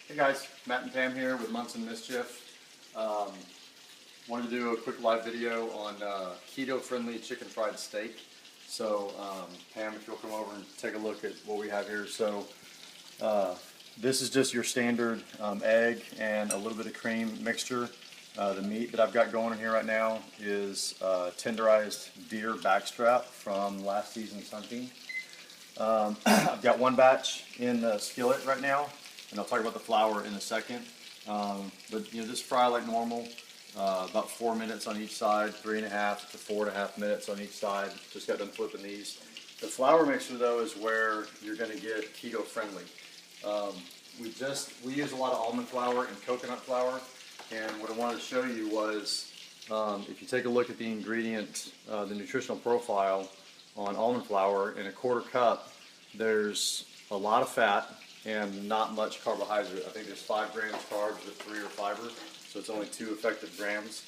Hey guys, Matt and Pam here with Munson Mischief. Wanted to do a quick live video on keto-friendly chicken fried steak. So Pam, if you'll come over and take a look at what we have here. So this is just your standard egg and a little bit of cream mixture. The meat that I've got going in here right now is tenderized deer backstrap from last season's hunting. I've got one batch in the skillet right now, and I'll talk about the flour in a second. But just fry like normal, about 4 minutes on each side, 3.5 to 4.5 minutes on each side. Just got done flipping these. The flour mixer though is where you're going to get keto friendly. We use a lot of almond flour and coconut flour, and what I wanted to show you was if you take a look at the ingredient, the nutritional profile on almond flour, in a quarter cup there's a lot of fat and not much carbohydrate. I think there's 5 grams carbs with 3 are fiber, so it's only 2 effective grams.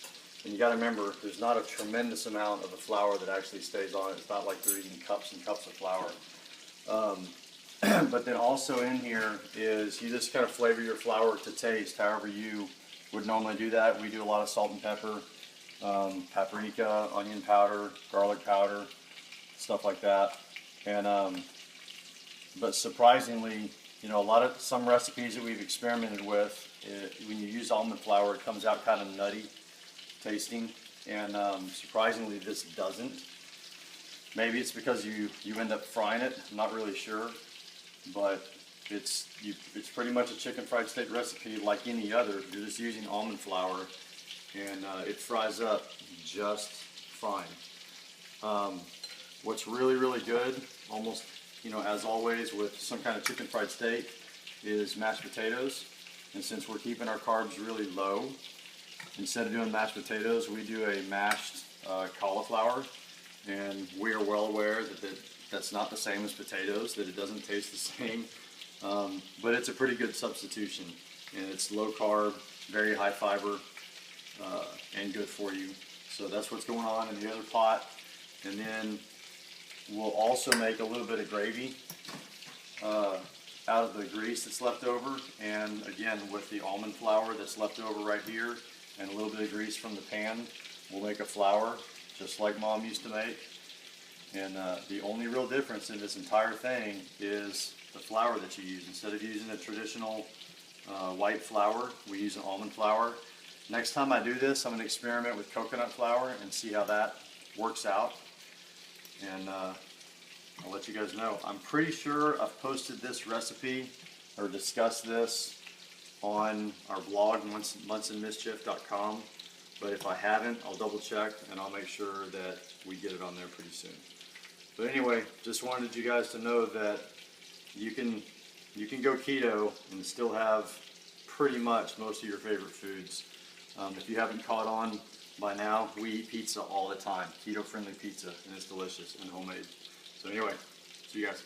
And you got to remember, there's not a tremendous amount of the flour that actually stays on it. It's not like they're eating cups and cups of flour. But then also in here is you just kind of flavor your flour to taste however you would normally do that. We do a lot of salt and pepper, paprika, onion powder, garlic powder, stuff like that. And but surprisingly, some recipes that we've experimented with, when you use almond flour, it comes out kind of nutty tasting, and surprisingly this doesn't. Maybe it's because you end up frying it, I'm not really sure, but it's pretty much a chicken fried steak recipe like any other. You're just using almond flour, and it fries up just fine. What's really good, almost as always with some kind of chicken fried steak, is mashed potatoes. And since we're keeping our carbs really low, instead of doing mashed potatoes, we do a mashed cauliflower. And we are well aware that that's not the same as potatoes, that it doesn't taste the same, but it's a pretty good substitution. And it's low carb, very high fiber, and good for you. So that's what's going on in the other pot. And then we'll also make a little bit of gravy out of the grease that's left over, and again with the almond flour that's left over right here and a little bit of grease from the pan, we'll make a flour just like Mom used to make. And the only real difference in this entire thing is the flour that you use. Instead of using a traditional white flour, we use an almond flour. Next time I do this, I'm going to experiment with coconut flour and see how that works out. And I'll let you guys know. I'm pretty sure I've posted this recipe or discussed this on our blog, munsonmischief.com. But if I haven't, I'll double check and I'll make sure that we get it on there pretty soon. But anyway, just wanted you guys to know that you can go keto and still have pretty much most of your favorite foods. If you haven't caught on by now, we eat pizza all the time, keto-friendly pizza, and it's delicious and homemade. So anyway, see you guys.